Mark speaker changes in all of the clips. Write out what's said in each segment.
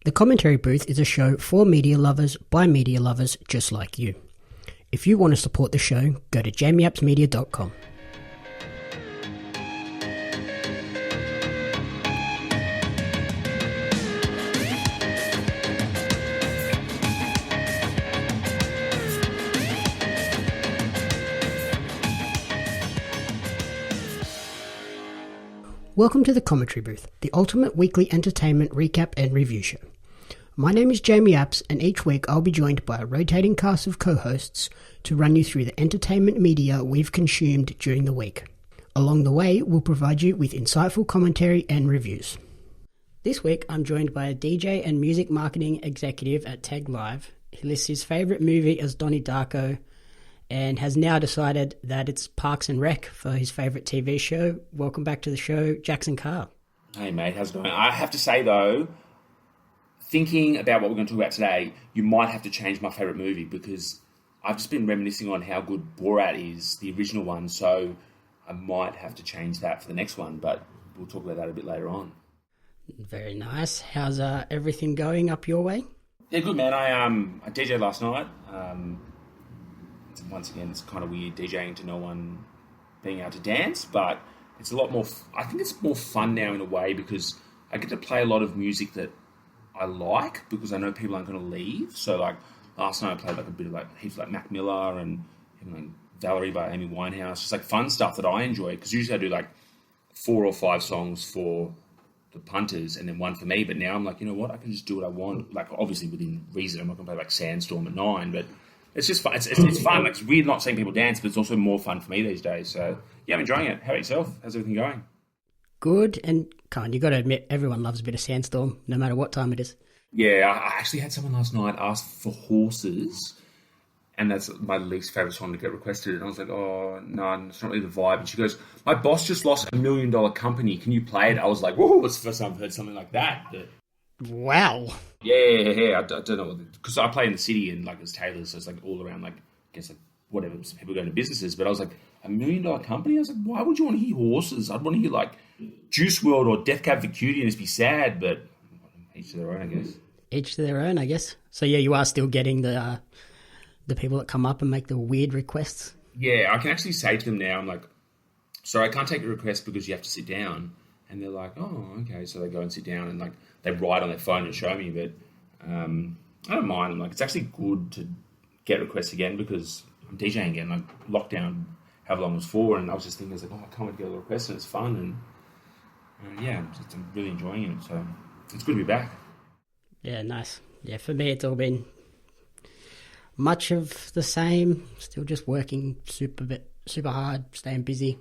Speaker 1: The Commentary Booth is a show for media lovers by media lovers just like you. If you want to support the show, go to jamiapsmedia.com. Welcome to the Commentary Booth, the ultimate weekly entertainment recap and review show. My name is Jamie Apps, and each week I'll be joined by a rotating cast of co-hosts to run you through the entertainment media we've consumed during the week. Along the way, we'll provide you with insightful commentary and reviews. This week, I'm joined by a DJ and music marketing executive at Tag Live. He lists his favourite movie as Donnie Darko, and has now decided that it's Parks and Rec for his favourite TV show. Welcome back to the show, Jaxon Carr.
Speaker 2: Hey mate, how's it going? I have to say though, thinking about what we're going to talk about today, you might have to change my favourite movie because I've just been reminiscing on how good Borat is, the original one, so I might have to change that for the next one, but we'll talk about that a bit later on.
Speaker 1: Very nice. How's everything going up your way?
Speaker 2: Yeah, good man. I DJ'd last night. Once again, it's kind of weird DJing to no one being able to dance, but it's a lot more, I think it's more fun now in a way because I get to play a lot of music that I like because I know people aren't going to leave. So like last night I played like a bit of like heaps like Mac Miller and like Valerie by Amy Winehouse, just like fun stuff that I enjoy because usually I do like 4 or 5 songs for the punters and then one for me, but now I'm like, you know what, I can just do what I want, like obviously within reason. I'm not going to play like Sandstorm at 9, but it's just fun. It's fun. Like, it's weird not seeing people dance, but it's also more fun for me these days. So, yeah, I'm enjoying it. How about yourself? How's everything going?
Speaker 1: Good. And, you got to admit, everyone loves a bit of Sandstorm, no matter what time it is.
Speaker 2: Yeah, I actually had someone last night ask for Horses, and that's my least favourite song to get requested. And I was like, oh, no, it's not really the vibe. And she goes, my boss just lost $1 million company. Can you play it? I was like, whoa, it's the first time I've heard something like that. But
Speaker 1: wow.
Speaker 2: Yeah. I don't know, because I play in the city and like it's Taylor's, so it's like all around like I guess like whatever people go into businesses. But I was like, $1 million company. I was like, why would you want to hear Horses? I'd want to hear like Juice WRLD or Death Cab for Cutie and just be sad. But each to their own, I guess. Each to
Speaker 1: their own, I guess. So yeah, you are still getting the people that come up and make the weird requests. Yeah,
Speaker 2: I can actually say to them now, I'm like, sorry, I can't take a request because you have to sit down. And they're like, oh, okay. So they go and sit down and like they write on their phone and show me. But I don't mind. I'm like, it's actually good to get requests again because I'm DJing again. Like lockdown, however long it was for, and I was just thinking, I was like, oh, I can't wait to get a request and it's fun. And yeah, I'm really enjoying it. So it's good to be back.
Speaker 1: Yeah, nice. Yeah, for me, it's all been much of the same. Still just working super hard, staying busy.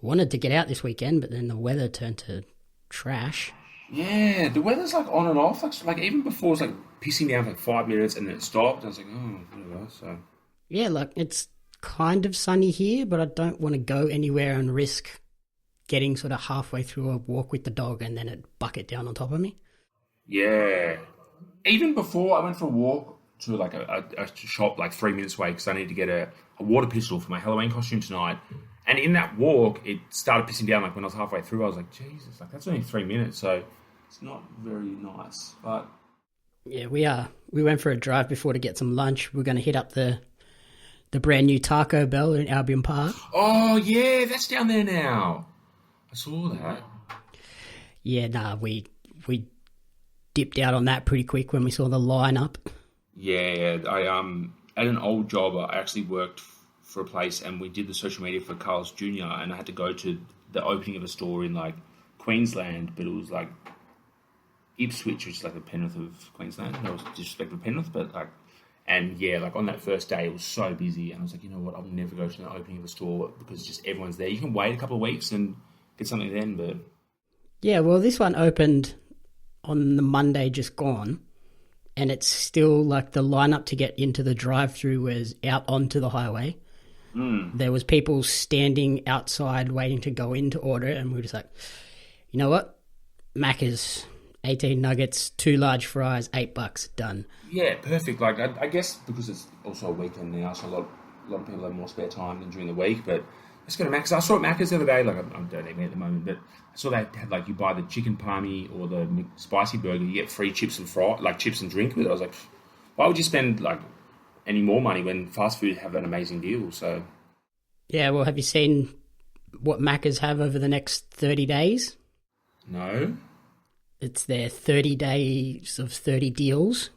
Speaker 1: Wanted to get out this weekend, but then the weather turned to trash.
Speaker 2: Yeah, the weather's like on and off. Like even before, it was like pissing down for like 5 minutes and then it stopped. I was like, oh, whatever. So
Speaker 1: yeah, like it's kind of sunny here, but I don't want to go anywhere and risk getting sort of halfway through a walk with the dog and then it bucket down on top of me.
Speaker 2: Yeah, even before I went for a walk to like a shop like 3 minutes away because I need to get a water pistol for my Halloween costume tonight. And in that walk, it started pissing down. Like when I was halfway through, I was like, Jesus, like that's only 3 minutes. So it's not very nice. But
Speaker 1: yeah, we went for a drive before to get some lunch. We're going to hit up the brand new Taco Bell in Albion Park.
Speaker 2: Oh, yeah, that's down there now. I saw that.
Speaker 1: Yeah, nah, we dipped out on that pretty quick when we saw the lineup.
Speaker 2: Yeah, I at an old job, I actually worked for a place and we did the social media for Carl's Jr. and I had to go to the opening of a store in like Queensland, but it was like Ipswich, which is like the Penrith of Queensland. No disrespect for Penrith, but like, and yeah, like on that first day it was so busy and I was like, you know what, I'll never go to the opening of a store because just everyone's there. You can wait a couple of weeks and get something then, but
Speaker 1: yeah, well, this one opened on the Monday just gone. And it's still like the lineup to get into the drive-through was out onto the highway. There was people standing outside waiting to go in to order it, and we were just like, you know what? Macca's, 18 nuggets, 2 large fries, $8, done.
Speaker 2: Yeah, perfect. Like I guess because it's also a weekend now, so a lot of people have more spare time than during the week, but Let's go to Macca's. I saw at Macca's the other day, like I don't eat meat at the moment, but I saw they had like you buy the chicken palmy or the spicy burger, you get free chips and chips and drink with it. I was like, why would you spend like any more money when fast food have an amazing deal? So
Speaker 1: yeah, well, have you seen what Macca's have over the next 30 days?
Speaker 2: No.
Speaker 1: It's their 30 days of 30 deals.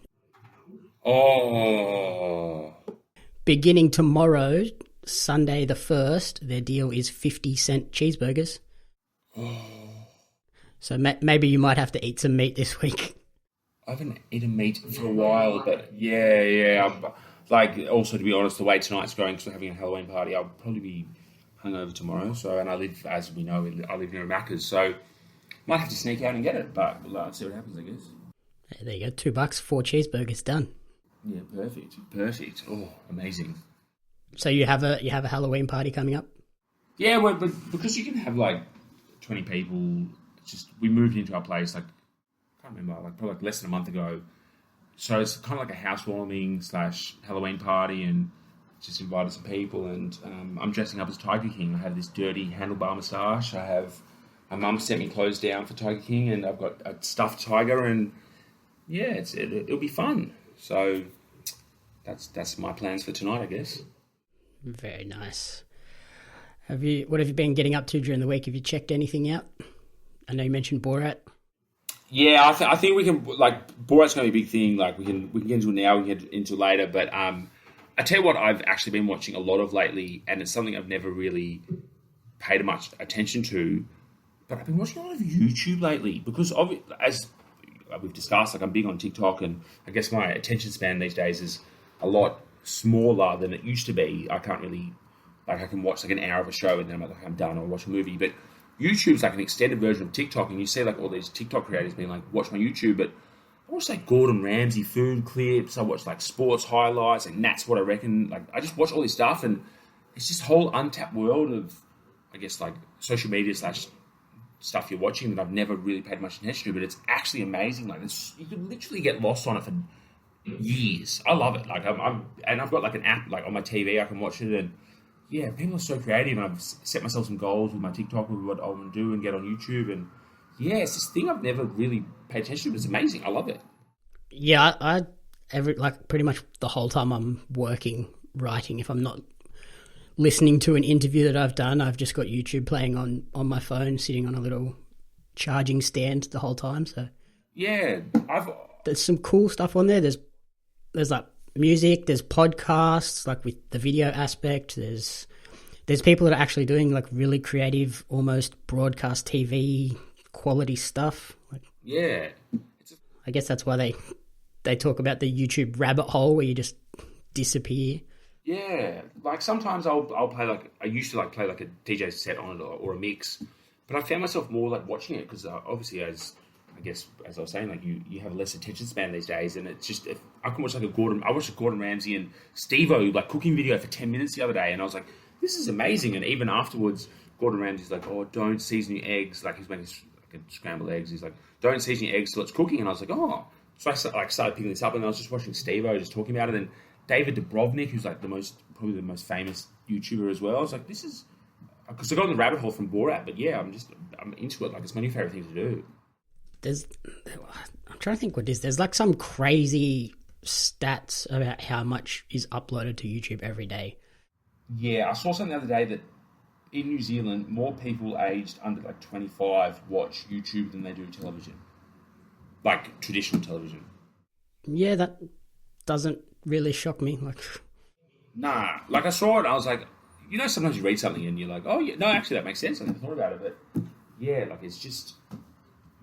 Speaker 2: Oh.
Speaker 1: Beginning tomorrow, Sunday the 1st, their deal is 50-cent cheeseburgers.
Speaker 2: Oh.
Speaker 1: So maybe you might have to eat some meat this week.
Speaker 2: I haven't eaten meat for a while, but yeah. Like, also, to be honest, the way tonight's going, because we're having a Halloween party, I'll probably be hungover tomorrow. So, and I live, as we know, I live near Macca's, so might have to sneak out and get it, but let's see what happens, I guess.
Speaker 1: There you go, $2, 4 cheeseburgers, done.
Speaker 2: Yeah, perfect. Oh, amazing.
Speaker 1: So you have a Halloween party coming up?
Speaker 2: Yeah, well, but because you can have like 20 people, we moved into our place like I can't remember, like probably like less than a month ago. So it's kind of like a housewarming / Halloween party, and just invited some people. And I'm dressing up as Tiger King. I have this dirty handlebar moustache. My mum sent me clothes down for Tiger King, and I've got a stuffed tiger, and yeah, it'll be fun. So that's my plans for tonight, I guess.
Speaker 1: Very nice. What have you been getting up to during the week? Have you checked anything out? I know you mentioned Borat.
Speaker 2: Yeah, I think we can, like, Borat's going to be a big thing. Like, we can get into it now, we can get into it later. But I tell you what I've actually been watching a lot of lately, and it's something I've never really paid much attention to. But I've been watching a lot of YouTube lately because, as we've discussed, like, I'm big on TikTok, and I guess my attention span these days is a lot smaller than it used to be. I can't really, like, I can watch like an hour of a show and then I'm done, or watch a movie. But YouTube's like an extended version of TikTok, and you see like all these TikTok creators being like, watch my YouTube. But I watch like Gordon Ramsay food clips, I watch like sports highlights, and that's what I reckon. Like, I just watch all this stuff, and it's this whole untapped world of, I guess, like social media / stuff you're watching that I've never really paid much attention to, but it's actually amazing. Like, you can literally get lost on it for years. I love it. Like, I've got like an app like on my TV, I can watch it, and yeah, people are so creative, and I've set myself some goals with my TikTok with what I want to do and get on YouTube, and yeah, it's this thing I've never really paid attention to, but it's amazing. I love it.
Speaker 1: Yeah, I pretty much the whole time I'm working, writing, if I'm not listening to an interview that I've done, I've just got YouTube playing on my phone, sitting on a little charging stand the whole time. So
Speaker 2: yeah,
Speaker 1: there's some cool stuff on there. There's like music, there's podcasts, like with the video aspect. There's people that are actually doing like really creative, almost broadcast TV quality stuff. Like,
Speaker 2: yeah,
Speaker 1: I guess that's why they talk about the YouTube rabbit hole where you just disappear.
Speaker 2: Yeah, like sometimes I'll play like, I used to like play like a DJ set on it or a mix, but I found myself more like watching it because obviously, as I was saying, like you have less attention span these days, and it's just, if I can watch like I watched a Gordon Ramsay and Steve-O like cooking video for 10 minutes the other day, and I was like, this is amazing. And even afterwards, Gordon Ramsay's like, oh, don't season your eggs, like he's making like scrambled eggs, he's like, don't season your eggs till it's cooking, and I was like, oh, so I started picking this up, and I was just watching Steve-O just talking about it, and David Dubrovnik, who's like probably the most famous YouTuber as well. I was like, this is, because I got in the rabbit hole from Borat, but yeah, I'm into it. Like, it's my new favorite thing to do.
Speaker 1: I'm trying to think what it is. There's like some crazy stats about how much is uploaded to YouTube every day.
Speaker 2: Yeah, I saw something the other day that in New Zealand, more people aged under like 25 watch YouTube than they do television. Like traditional television. Yeah,
Speaker 1: that doesn't really shock me. Like,
Speaker 2: nah, like I saw it, I was like, you know, sometimes you read something and you're like, oh yeah, no, actually that makes sense. I never thought about it, but yeah, like it's just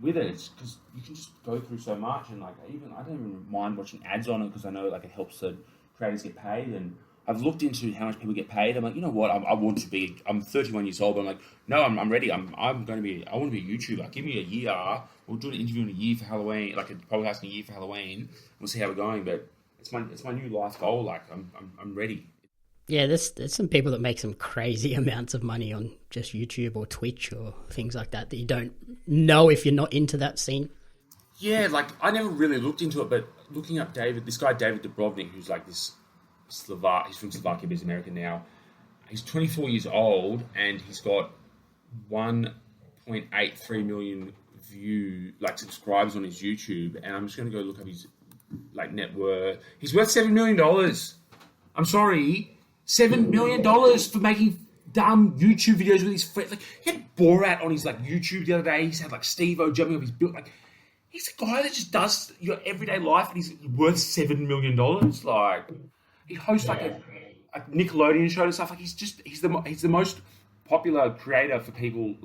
Speaker 2: with it, it's because you can just go through so much, and like I don't even mind watching ads on it because I know like it helps the creators get paid. And I've looked into how much people get paid. I'm like, you know what, I'm 31 years old, but I'm like, no, I'm ready. I want to be a YouTuber. Give me a year. We'll do an interview in a year for Halloween, like a podcast in a year for Halloween. We'll see how we're going, but it's my new life goal. Like I'm ready.
Speaker 1: Yeah, there's some people that make some crazy amounts of money on just YouTube or Twitch or things like that you don't know if you're not into that scene.
Speaker 2: Yeah, like I never really looked into it, but looking up this guy David Dubrovnik, who's like this Slovak, he's from Slovakia, but he's American now. He's 24 years old, and he's got 1.83 million subscribers on his YouTube. And I'm just going to go look up his net worth. He's worth $7 million. I'm sorry, $7 million for making dumb YouTube videos with his friends. Like, he had Borat on his YouTube the other day. He's had Steve-O jumping off his build. He's a guy that just does your everyday life, and he's worth $7 million. He hosts a Nickelodeon show and stuff. He's the most popular creator for people,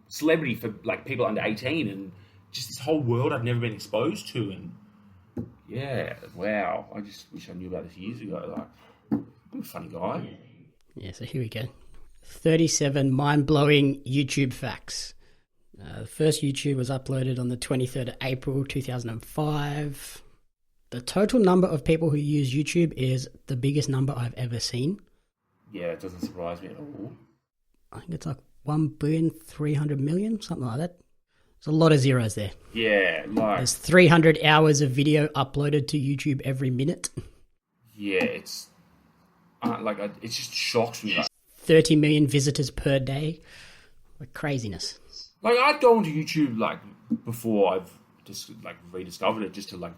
Speaker 2: celebrity for people under 18, and just this whole world I've never been exposed to. And yeah, wow, I just wish I knew about this years ago. I'm a funny guy.
Speaker 1: Yeah, so here we go. 37 mind-blowing YouTube facts. The first YouTube was uploaded on the 23rd of April 2005. The total number of people who use YouTube is the biggest number I've ever seen.
Speaker 2: Yeah, it doesn't surprise me at all.
Speaker 1: I think it's 1,300,000,000, something like that. There's a lot of zeros there.
Speaker 2: Yeah,
Speaker 1: there's 300 hours of video uploaded to YouTube every minute.
Speaker 2: Yeah, it's it just shocks me.
Speaker 1: 30 million visitors per day. Craziness.
Speaker 2: I'd go onto YouTube before I've just rediscovered it, just to I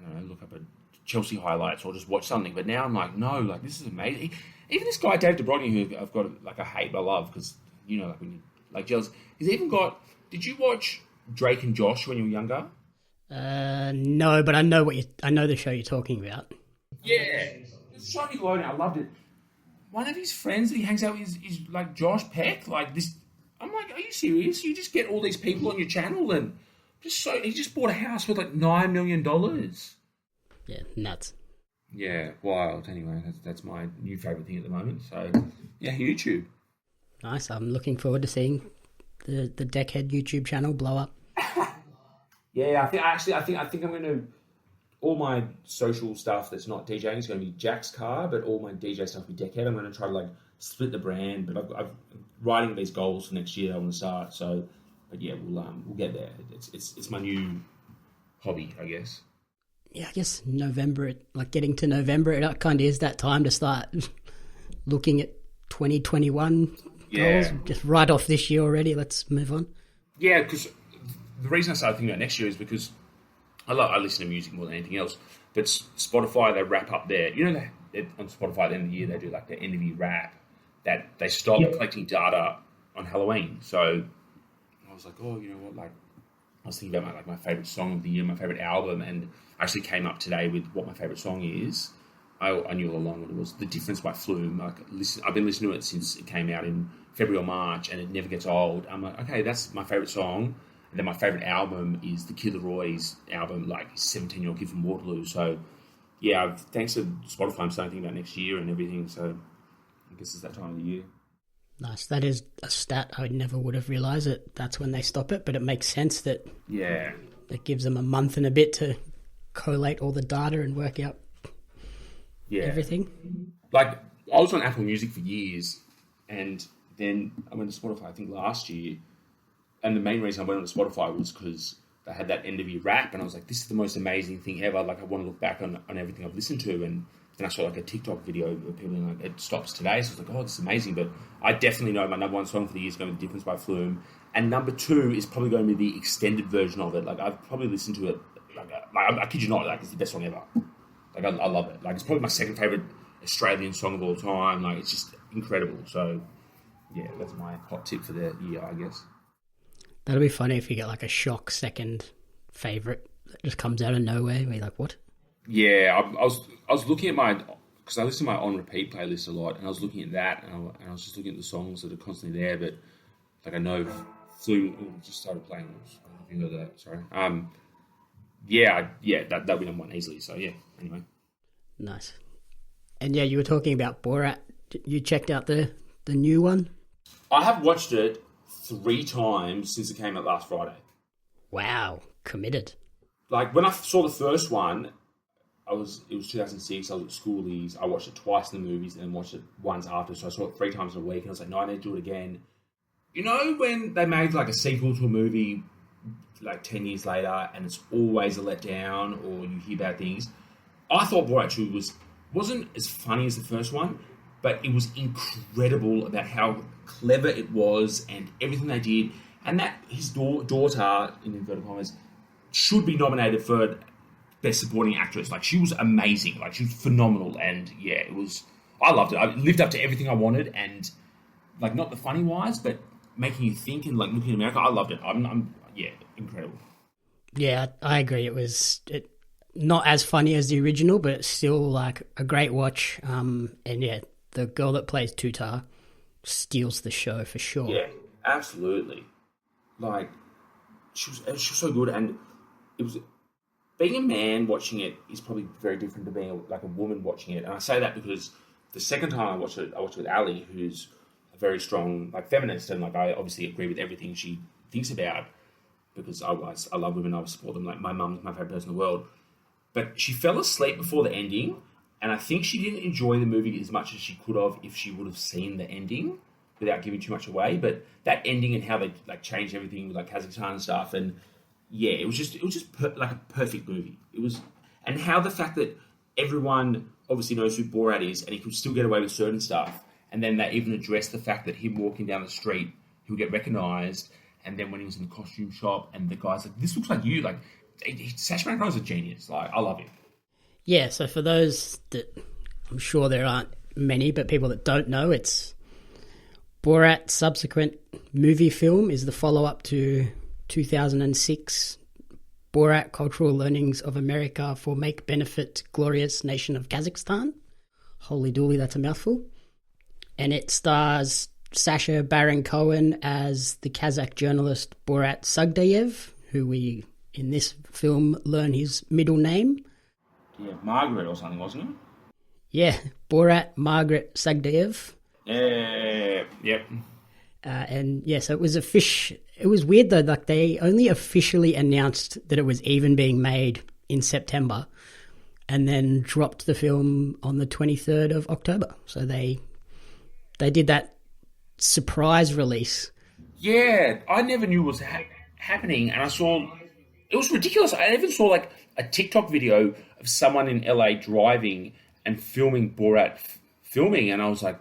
Speaker 2: don't know, look up a Chelsea highlights or just watch something. But now I'm no, this is amazing. Even this guy Dave DeBrogni, who I've got a hate but love, because when you jealous. He's even got. Did you watch Drake and Josh when you were younger?
Speaker 1: No, but I know the show you're talking about.
Speaker 2: Yeah, it's so Nickelodeon. I loved it. One of his friends that he hangs out with is Josh Peck. This. I'm are you serious? You just get all these people on your channel and he just bought a house with $9 million.
Speaker 1: Yeah, nuts.
Speaker 2: Yeah, wild. Anyway, that's my new favourite thing at the moment. So, yeah, YouTube.
Speaker 1: Nice. I'm looking forward to seeing the Deckhead YouTube channel blow up.
Speaker 2: Yeah, I think I'm going to. All my social stuff that's not DJing is going to be Jaxon Carr, but all my DJ stuff will be Deckhead. I'm going to try to split the brand, but I'm writing these goals for next year. I want to start. So, but yeah, we'll get there. It's my new hobby, I guess.
Speaker 1: Yeah, I guess November, getting to November, it kind of is that time to start looking at 2021 goals. Just right off this year already. Let's move on.
Speaker 2: Yeah, because the reason I started thinking about next year is because I listen to music more than anything else. But Spotify, they wrap up their, on Spotify at the end of the year, they do their end of year wrap, that they stop collecting data on Halloween. So I was oh, you know what, I was thinking about my favourite song of the year, my favourite album, and I actually came up today with what my favourite song is. I knew all along what it was. The Difference by Flume. I've been listening to it since it came out in February or March, and it never gets old. I'm okay, that's my favourite song. And then my favourite album is the Kid Leroy's album, 17-Year-Old Kid from Waterloo. So, yeah, thanks to Spotify, I'm starting to think about next year and everything. So, I guess it's that time of the year.
Speaker 1: Nice. That is a stat I never would have realised it. That's when they stop it, but it makes sense that it gives them a month and a bit to collate all the data and work out everything.
Speaker 2: I was on Apple Music for years, and then I went to Spotify, I think, last year. And the main reason I went on to Spotify was because they had that end of year wrap, and I was this is the most amazing thing ever. I want to look back on everything I've listened to, and then I saw a TikTok video of people being it stops today. So I was oh, this is amazing. But I definitely know my number one song for the year is going to be Difference by Flume, and number two is probably going to be the extended version of it. I've probably listened to it. I kid you not, it's the best song ever. I love it. It's probably my second favorite Australian song of all time. It's just incredible. So yeah, that's my hot tip for the year, I guess.
Speaker 1: That'll be funny if you get a shock second favourite that just comes out of nowhere. Where you're what?
Speaker 2: Yeah, I was looking at because I listen to my on repeat playlist a lot, and I was looking at that, and I was just looking at the songs that are constantly there. But I know Flume just started playing. I don't know if you heard that. Sorry. That'll be number one easily. So yeah. Anyway.
Speaker 1: Nice. And yeah, you were talking about Borat. You checked out the new one?
Speaker 2: I have watched it 3 times since it came out last Friday.
Speaker 1: Wow, committed.
Speaker 2: When I saw the first one, it was 2006. I was at schoolies. I watched it twice in the movies and then watched it once after. So I saw it 3 times in a week, and I was no, I need to do it again. You know when they made a sequel to a movie 10 years later, and it's always a letdown, or you hear bad things? I thought Borat 2 wasn't as funny as the first one, but it was incredible about how clever it was and everything they did. And that his daughter, in inverted commas, should be nominated for Best Supporting Actress. Like, she was amazing. Like, she was phenomenal. And, yeah, it was... I loved it. It lived up to everything I wanted. And, like, not the funny-wise, but making you think and, like, looking at America. I loved it. Yeah, incredible.
Speaker 1: Yeah, I agree. It was not as funny as the original, but it's still, like, a great watch. And, yeah, the girl that plays Tutar steals the show for sure.
Speaker 2: Yeah, absolutely. Like, she was so good. And it was... Being a man watching it is probably very different to being a woman watching it. And I say that because the second time I watched it with Ali, who's a very strong, like, feminist, and, like, I obviously agree with everything she thinks about, because I love women, I support them. Like, my mum's my favourite person in the world. But she fell asleep before the ending, and I think she didn't enjoy the movie as much as she could have if she would have seen the ending without giving too much away. But that ending and how they, like, changed everything with, like, Kazakhstan and stuff, and yeah, it was just like a perfect movie. It was, and how the fact that everyone obviously knows who Borat is, and he could still get away with certain stuff, and then they even addressed the fact that him walking down the street, he'll get recognised, and then when he was in the costume shop, and the guy's like, "This looks like you." Like, Sacha Baron Cohen's a genius. Like, I love him.
Speaker 1: Yeah. So for those that, I'm sure there aren't many, but people that don't know, it's Borat Subsequent Moviefilm is the follow-up to 2006 Borat Cultural Learnings of America for Make Benefit Glorious Nation of Kazakhstan. Holy dooly, that's a mouthful. And it stars Sacha Baron Cohen as the Kazakh journalist Borat Sagdayev, who we, in this film, learn his middle name.
Speaker 2: Yeah, Margaret or something, wasn't it?
Speaker 1: Yeah, Borat Margaret Sagdayev.
Speaker 2: Yep.
Speaker 1: And yeah, so it was it was weird though, like they only officially announced that it was even being made in September and then dropped the film on the 23rd of October. So they did that surprise release.
Speaker 2: Yeah, I never knew what was happening, and I saw... It was ridiculous. I even saw, like, a TikTok video of someone in LA driving and filming Borat filming, and I was like,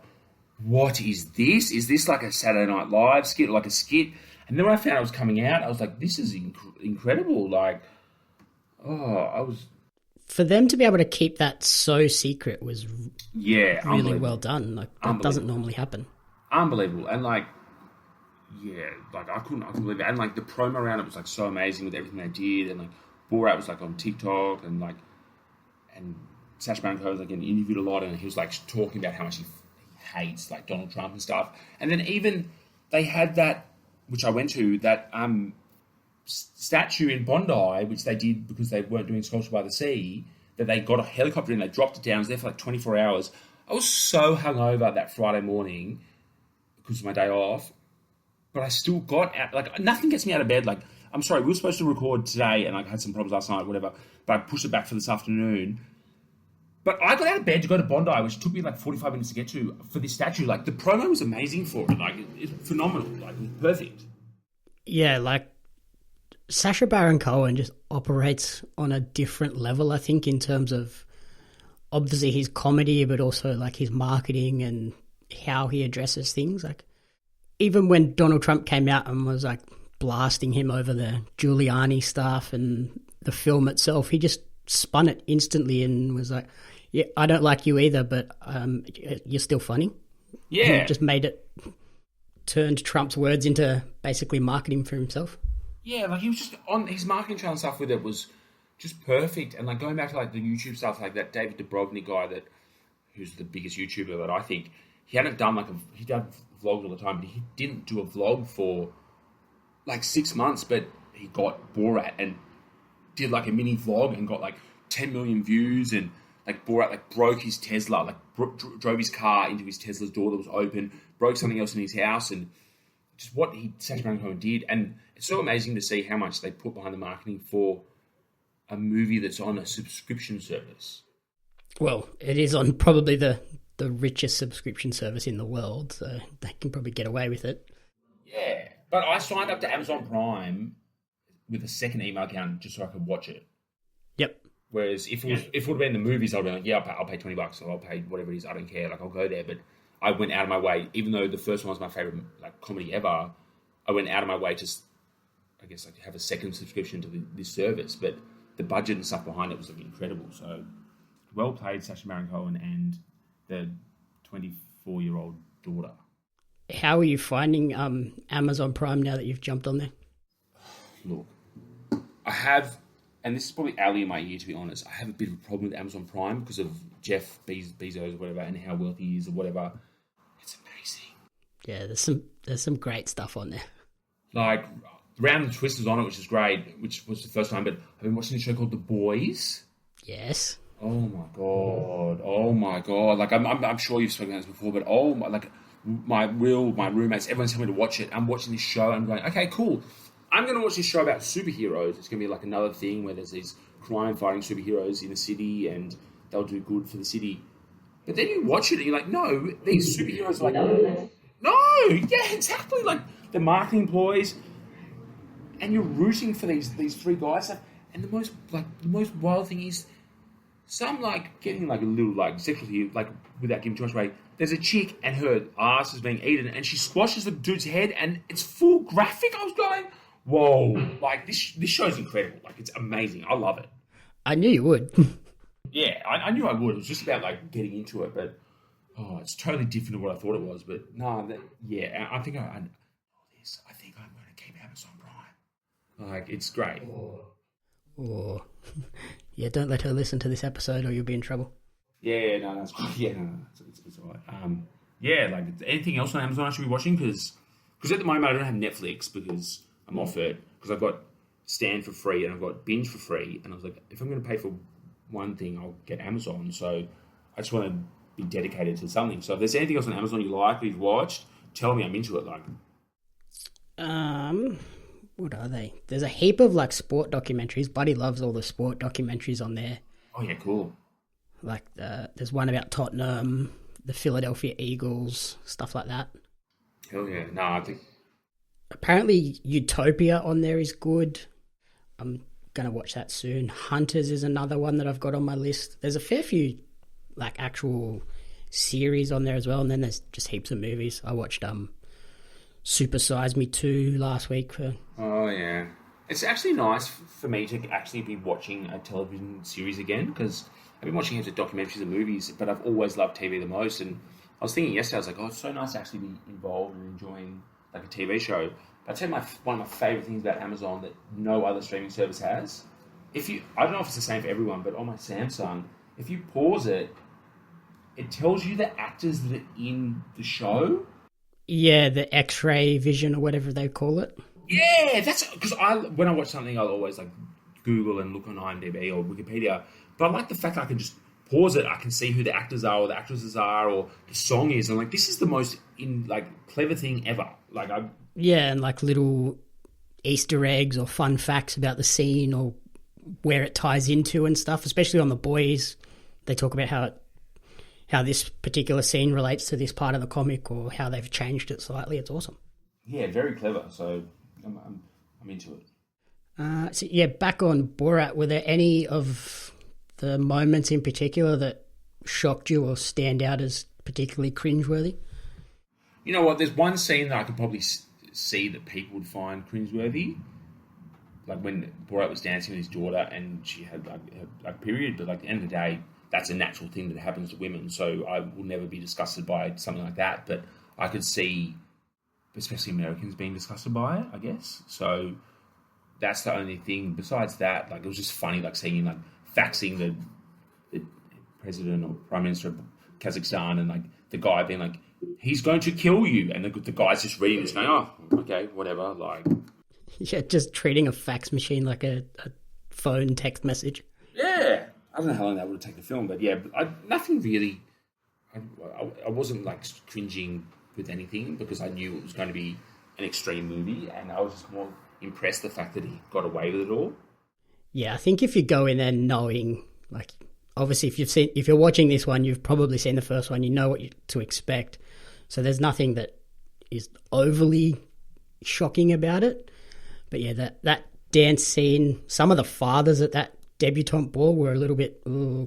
Speaker 2: what is this? Is this like a Saturday Night Live skit, like a skit? And then when I found it was coming out, I was like, this is incredible. Like, I was...
Speaker 1: For them to be able to keep that so secret was really well done. Like, that doesn't normally happen.
Speaker 2: Unbelievable. And, like, yeah, like, I couldn't believe it. And, like, the promo around it was, like, so amazing with everything they did. And, like, Borat was, like, on TikTok. And, like, and Sacha Baron Cohen was, like, interviewed a lot. And he was, like, talking about how much he hates, like, Donald Trump and stuff. And then even they had that, which I went to, that statue in Bondi, which they did because they weren't doing Sculpture by the Sea, that they got a helicopter and they dropped it down. I was there for like 24 hours. I was so hungover that Friday morning because of my day off, but I still got out. Like, nothing gets me out of bed. Like, I'm sorry, we were supposed to record today and I had some problems last night, whatever, but I pushed it back for this afternoon. But I got out of bed to go to Bondi, which took me like 45 minutes to get to, for this statue. Like, the promo was amazing for it. Like, it's phenomenal. Like, it was perfect.
Speaker 1: Yeah, like, Sacha Baron Cohen just operates on a different level, I think, in terms of obviously his comedy, but also like his marketing and how he addresses things. Like, even when Donald Trump came out and was like blasting him over the Giuliani stuff and the film itself, he just spun it instantly and was like, yeah, I don't like you either, but you're still funny.
Speaker 2: Yeah.
Speaker 1: And just turned Trump's words into basically marketing for himself.
Speaker 2: Yeah, like, he was just on his marketing channel stuff with it was just perfect. And, like, going back to, like, the YouTube stuff, like that David Duchovny guy who's the biggest YouTuber that I think, he hadn't done, like, he done vlogs all the time, but he didn't do a vlog for, like, 6 months, but he got Borat and did, like, a mini vlog and got, like, 10 million views, and, like, Borat, like, broke his Tesla, like, drove his car into his Tesla's door that was open, broke something else in his house, and just what Sacha Baron Cohen did. And it's so amazing to see how much they put behind the marketing for a movie that's on a subscription service.
Speaker 1: Well, it is on probably the richest subscription service in the world, so they can probably get away with it.
Speaker 2: Yeah, but I signed up to Amazon Prime with a second email account just so I could watch it.
Speaker 1: Yep.
Speaker 2: Whereas if it would have been the movies, I'd be like, yeah, I'll pay $20 or I'll pay whatever it is. I don't care. Like, I'll go there. But I went out of my way, even though the first one was my favorite like comedy ever. I went out of my way to, I guess, like have a second subscription to this service. But the budget and stuff behind it was like incredible. So well played, Sacha Baron Cohen and the 24-year-old daughter.
Speaker 1: How are you finding Amazon Prime now that you've jumped on there?
Speaker 2: Look, I have, and this is probably early in my year, to be honest, I have a bit of a problem with Amazon Prime because of Jeff Bezos or whatever and how wealthy he is or whatever. It's amazing.
Speaker 1: Yeah, there's some great stuff on there.
Speaker 2: Like, Round and Twist is on it, which is great, which was the first time, but I've been watching a show called The Boys.
Speaker 1: Yes.
Speaker 2: Oh my god. Like, I'm sure you've spoken about this before, but my roommates, everyone's telling me to watch it. I'm watching this show, I'm going, okay, cool. I'm going to watch this show about superheroes. It's going to be like another thing where there's these crime-fighting superheroes in a city and they'll do good for the city. But then you watch it and you're like, no, these superheroes are like, no, yeah, exactly. Like, the marketing employees, and you're rooting for these three guys. And the most wild thing is, some like getting like a little like sexually, like without giving too much away. There's a chick and her ass is being eaten, and she squashes the dude's head, and it's full graphic. I was going, whoa! Like this show's incredible. Like, it's amazing. I love it.
Speaker 1: I knew you would.
Speaker 2: Yeah, I knew I would. It was just about like getting into it, but it's totally different to what I thought it was. But no, I think I'm going to keep Amazon Prime. Like, it's great.
Speaker 1: Or yeah, don't let her listen to this episode or you'll be in trouble.
Speaker 2: Yeah, no, that's good. Yeah, no, it's all right. Yeah, like, anything else on Amazon I should be watching? Because at the moment I don't have Netflix because I'm off it. Because I've got Stan for free and I've got Binge for free. And I was like, if I'm going to pay for one thing, I'll get Amazon. So I just want to be dedicated to something. So if there's anything else on Amazon you like or you've watched, tell me. I'm into it. Like,
Speaker 1: what are they? There's a heap of like sport documentaries. Buddy loves all the sport documentaries on there.
Speaker 2: Oh yeah, cool.
Speaker 1: Like there's one about Tottenham, the Philadelphia Eagles, stuff like that.
Speaker 2: Hell yeah. No, I think...
Speaker 1: Apparently Utopia on there is good. I'm going to watch that soon. Hunters is another one that I've got on my list. There's a fair few like actual series on there as well. And then there's just heaps of movies. I watched Super Size Me 2 last week.
Speaker 2: Oh yeah. It's actually nice for me to actually be watching a television series again because I've been watching heaps of documentaries and movies, but I've always loved TV the most. And I was thinking yesterday, I was like, it's so nice to actually be involved and enjoying like a TV show. But I'd say one of my favourite things about Amazon that no other streaming service has, I don't know if it's the same for everyone, but on my Samsung, if you pause it, it tells you the actors that are in the show.
Speaker 1: Yeah, the X-ray vision or whatever they call it.
Speaker 2: Yeah, that's because when I watch something, I'll always like Google and look on IMDb or Wikipedia. But I like the fact that I can just pause it. I can see who the actors are or the actresses are or the song is. And like, this is the most clever thing ever. Like,
Speaker 1: yeah, and like little Easter eggs or fun facts about the scene or where it ties into and stuff. Especially on The Boys, they talk about how this particular scene relates to this part of the comic or how they've changed it slightly. It's awesome.
Speaker 2: Yeah, very clever. So I'm into it.
Speaker 1: So yeah, back on Borat, were there any of the moments in particular that shocked you or stand out as particularly cringeworthy?
Speaker 2: You know what? There's one scene that I could probably see that people would find cringeworthy. Like when Borat was dancing with his daughter and she had like period, but like at the end of the day, that's a natural thing that happens to women. So I will never be disgusted by something like that. But I could see, especially Americans, being disgusted by it, I guess. So that's the only thing. Besides that, like, it was just funny, like seeing him like faxing the president or prime minister of Kazakhstan, and like the guy being like, "He's going to kill you," and the guy's just reading this, going, "Oh, okay, whatever." Like,
Speaker 1: yeah, just treating a fax machine like a phone text message.
Speaker 2: Yeah, I don't know how long that would have taken to film, but yeah, nothing really. I wasn't like cringing with anything because I knew it was going to be an extreme movie, and I was just more impressed the fact that he got away with it all.
Speaker 1: Yeah, I think if you go in there knowing, like, obviously if you're watching this one, you've probably seen the first one, you know what to expect. So there's nothing that is overly shocking about it. But yeah, that dance scene, some of the fathers at that debutante ball were a little bit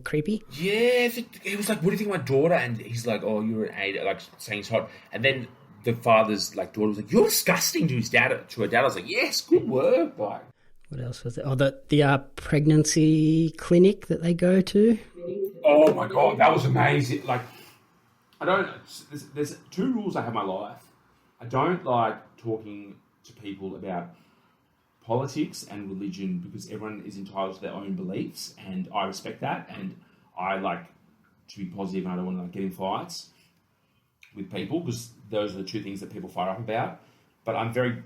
Speaker 1: creepy.
Speaker 2: Yeah, he was like, "What do you think of my daughter?" And he's like, "Oh, you're an 8," like saying it's hot. And then the father's like daughter was like, "You're disgusting," to his dad. To her dad, I was like, "Yes, good work." Like,
Speaker 1: what else was it? Oh, the pregnancy clinic that they go to.
Speaker 2: oh my god, that was amazing. Like, I don't. There's two rules I have in my life. I don't like talking to people about politics and religion because everyone is entitled to their own beliefs, and I respect that. And I like to be positive, and I don't want to like get in fights with people because those are the two things that people fight up about. But I'm very.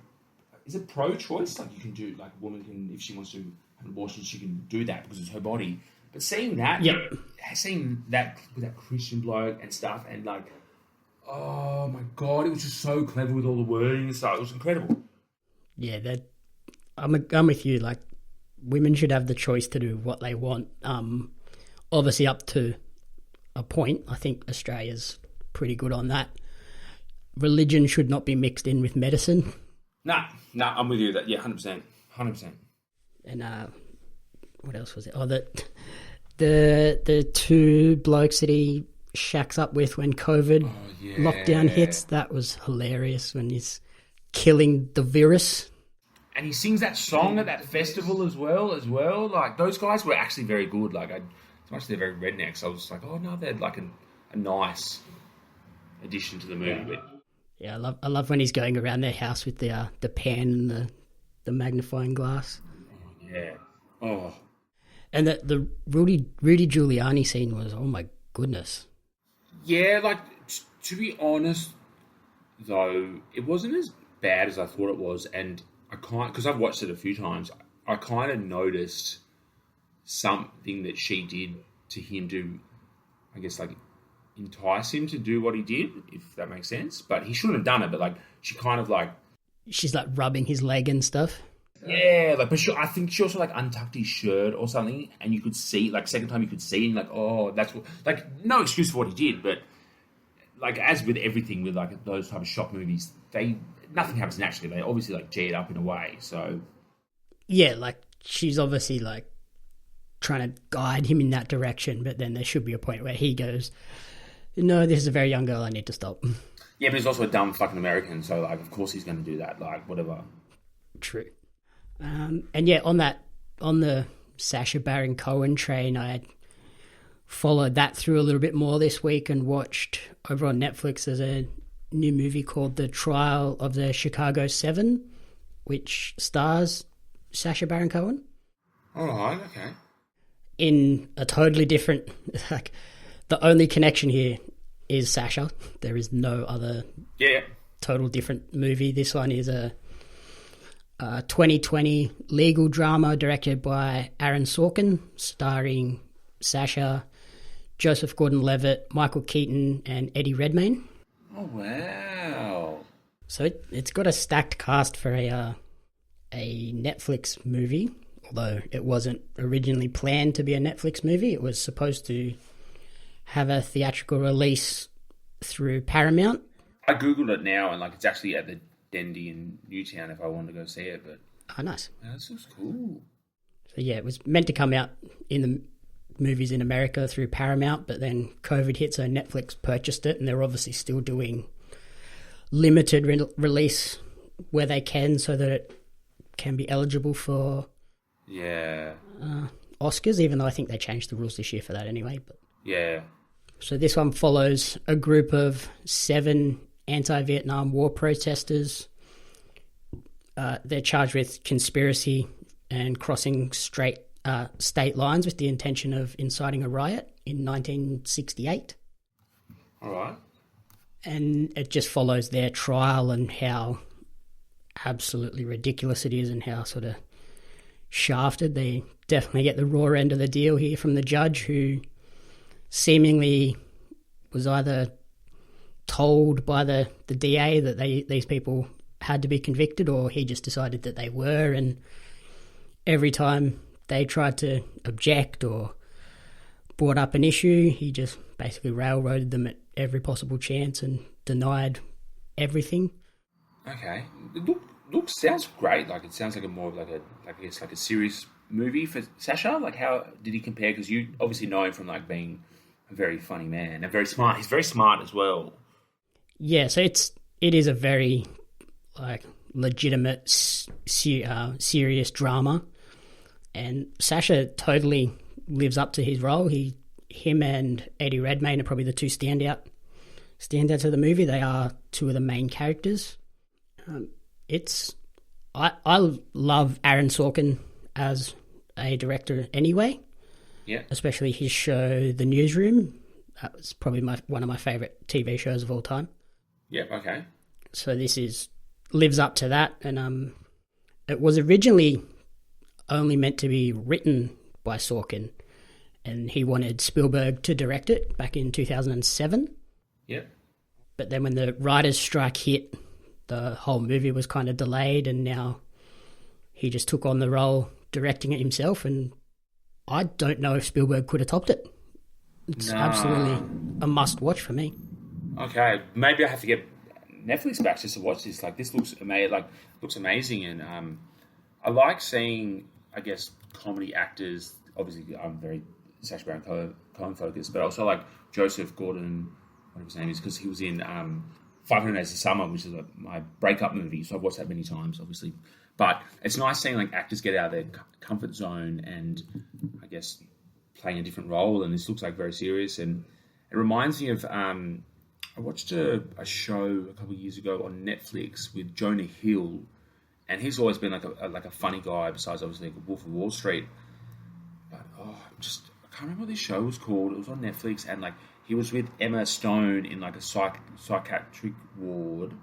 Speaker 2: Is it pro-choice? Like you can do, like a woman can, if she wants to have an abortion, she can do that because it's her body. But seeing that, seeing that with that Christian bloke and stuff, and like, oh my god, it was just so clever with all the wording and stuff. It was incredible.
Speaker 1: Yeah, I'm with you. Like, women should have the choice to do what they want. Obviously, up to a point. I think Australia's pretty good on that. Religion should not be mixed in with medicine.
Speaker 2: Nah, I'm with you. That 100%.
Speaker 1: And what else was it? Oh, the two blokes that he shacks up with when COVID lockdown hits. That was hilarious when he's killing the virus.
Speaker 2: And he sings that song at that festival as well. Like, those guys were actually very good. Like, as much as they're very rednecks, I was just like, oh no, they're like a nice addition to the movie. But
Speaker 1: yeah, I love when he's going around their house with the pen and the magnifying glass.
Speaker 2: Yeah. Oh.
Speaker 1: And the Rudy Giuliani scene was, oh my goodness.
Speaker 2: Yeah, like, to be honest, though, it wasn't as bad as I thought it was, and because I've watched it a few times, I kind of noticed something that she did to him to, I guess, like, entice him to do what he did, if that makes sense. But he shouldn't have done it, but, like, she kind of, like...
Speaker 1: She's, like, rubbing his leg and stuff.
Speaker 2: Yeah, like, but I think she also, like, untucked his shirt or something, and you could see, like, second time you could see, and like, oh, that's what... Like, no excuse for what he did, but, like, as with everything with, like, those type of shock movies, nothing happens naturally. They obviously, like, G it up in a way, so...
Speaker 1: Yeah, like, she's obviously, like, trying to guide him in that direction, but then there should be a point where he goes, no, this is a very young girl, I need to stop.
Speaker 2: Yeah, but he's also a dumb fucking American, so, like, of course he's going to do that, like, whatever.
Speaker 1: True. And yeah, on the Sacha Baron Cohen train, I followed that through a little bit more this week and watched over on Netflix. There's a new movie called The Trial of the Chicago 7, which stars Sacha Baron Cohen.
Speaker 2: All right, okay.
Speaker 1: In a totally different, like, the only connection here is Sacha. There is no other total different movie. This one is a 2020 legal drama directed by Aaron Sorkin, starring Sacha, Joseph Gordon-Levitt, Michael Keaton, and Eddie Redmayne.
Speaker 2: Oh, wow.
Speaker 1: So it's got a stacked cast for a Netflix movie, although it wasn't originally planned to be a Netflix movie. It was supposed to have a theatrical release through Paramount.
Speaker 2: I Googled it now, and, like, it's actually at the Dendy in Newtown if I wanted to go see it, but...
Speaker 1: Oh, nice.
Speaker 2: Yeah, this looks cool.
Speaker 1: So, yeah, it was meant to come out in the movies in America through Paramount, but then COVID hit, so Netflix purchased it, and they're obviously still doing limited release where they can so that it can be eligible for Oscars, even though I think they changed the rules this year for that anyway. But
Speaker 2: yeah.
Speaker 1: So this one follows a group of 7 anti-Vietnam War protesters. They're charged with conspiracy and crossing state lines with the intention of inciting a riot in 1968.
Speaker 2: All right.
Speaker 1: And it just follows their trial and how absolutely ridiculous it is and how sort of shafted. They definitely get the raw end of the deal here from the judge, who seemingly was either told by the DA that these people had to be convicted, or he just decided that they were, and every time they tried to object or brought up an issue, he just basically railroaded them at every possible chance and denied everything.
Speaker 2: Okay. It sounds great. Like, it sounds like a more of like a, like, I guess, like a serious movie for Sasha? Like, how did he compare? Because you obviously know him from like being a very funny man and very smart. He's very smart as well.
Speaker 1: Yeah, so it is a very like legitimate, serious drama, and Sasha totally lives up to his role. Him and Eddie Redmayne are probably the two standouts of the movie. They are two of the main characters. I love Aaron Sorkin as a director anyway.
Speaker 2: Yeah,
Speaker 1: especially his show The Newsroom. That was probably one of my favorite TV shows of all time.
Speaker 2: Yeah. Okay.
Speaker 1: So this lives up to that, and it was originally only meant to be written by Sorkin, and he wanted Spielberg to direct it back in 2007.
Speaker 2: Yeah.
Speaker 1: But then when the writer's strike hit, the whole movie was kind of delayed, and now he just took on the role directing it himself, and I don't know if Spielberg could have topped it. It's absolutely a must-watch for me.
Speaker 2: Okay, maybe I have to get Netflix back just to watch this. Like, this looks amazing, and I like seeing, I guess, comedy actors. Obviously, I'm very Sacha Baron Cohen focused, but also like Joseph Gordon, whatever his name is, because he was in 500 Days of Summer, which is my breakup movie. So I've watched that many times, obviously. But it's nice seeing like actors get out of their comfort zone and, I guess, playing a different role. And this looks like very serious. And it reminds me of I watched a show a couple of years ago on Netflix with Jonah Hill, and he's always been like a funny guy. Besides, obviously, like Wolf of Wall Street. But I can't remember what this show was called. It was on Netflix, and like he was with Emma Stone in like a psychiatric ward.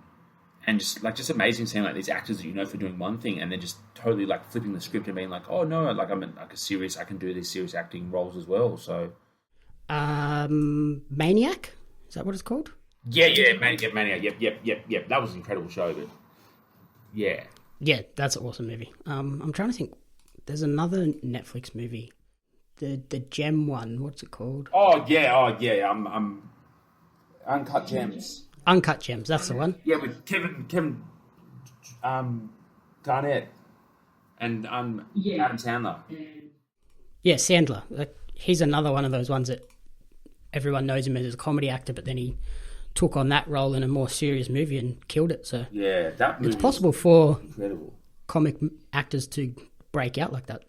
Speaker 2: And just amazing seeing like these actors that you know for doing one thing and then just totally like flipping the script and being like, oh no, like I'm like a serious, I can do these serious acting roles as well. So,
Speaker 1: Maniac, is that what it's called?
Speaker 2: Yeah, Maniac. Yep. That was an incredible show, but yeah,
Speaker 1: that's an awesome movie. I'm trying to think. There's another Netflix movie, the Gem one. What's it called?
Speaker 2: Oh yeah. Uncut Gems.
Speaker 1: Uncut Gems, that's the one.
Speaker 2: Yeah, with Kevin Garnett and Adam Sandler.
Speaker 1: Yeah, Sandler. He's another one of those ones that everyone knows him as a comedy actor, but then he took on that role in a more serious movie and killed it. So
Speaker 2: yeah, that movie,
Speaker 1: it's possible for
Speaker 2: incredible
Speaker 1: comic actors to break out like that.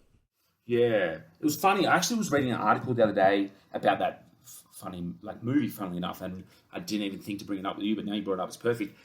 Speaker 2: Yeah, it was funny. I actually was reading an article the other day about that funny like movie, funnily enough, and I didn't even think to bring it up with you, but now you brought it up. It's perfect.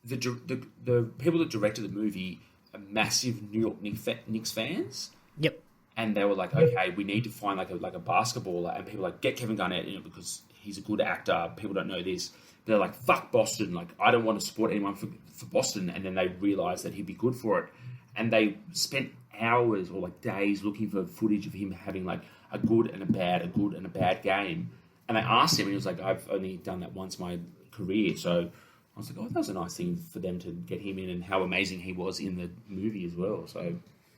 Speaker 2: The people that directed the movie are massive New York Knicks fans.
Speaker 1: Yep.
Speaker 2: And they were like, okay, we need to find like a basketballer, and people were like, get Kevin Garnett in it because he's a good actor. People don't know this. They're like, fuck Boston. Like, I don't want to support anyone for Boston. And then they realised that he'd be good for it. And they spent hours or like days looking for footage of him having like a good and a bad game. And they asked him, and he was like, I've only done that once in my career. So I was like, oh, that was a nice thing for them to get him in, and how amazing he was in the movie as well. So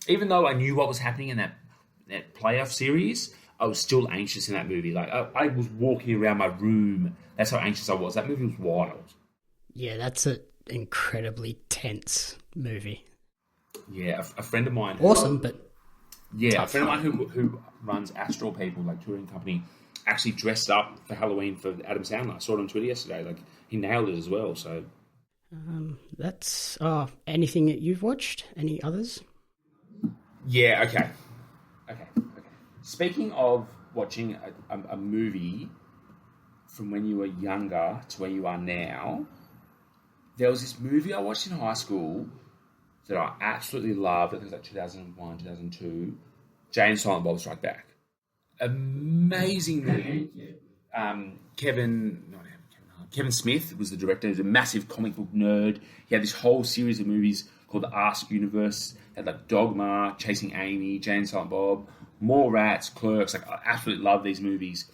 Speaker 2: even though I knew what was happening in that playoff series, I was still anxious in that movie. Like, I was walking around my room. That's how anxious I was. That movie was wild.
Speaker 1: Yeah, that's an incredibly tense movie.
Speaker 2: Yeah, a friend of mine...
Speaker 1: Awesome, but...
Speaker 2: Yeah, a friend of mine who runs Astral People, like touring company, actually dressed up for Halloween for Adam Sandler. I saw it on Twitter yesterday. Like, he nailed it as well, so...
Speaker 1: That's... anything that you've watched? Any others?
Speaker 2: Yeah, okay. Speaking of watching a movie from when you were younger to where you are now, there was this movie I watched in high school that I absolutely loved. I think it was like 2001, 2002. Jay and Silent Bob Strike Back. Amazing movie. Kevin Smith was the director. He was a massive comic book nerd. He had this whole series of movies called the Ask Universe. Had like Dogma, Chasing Amy, Jay and Silent Bob, More Rats, Clerks. Like, I absolutely love these movies.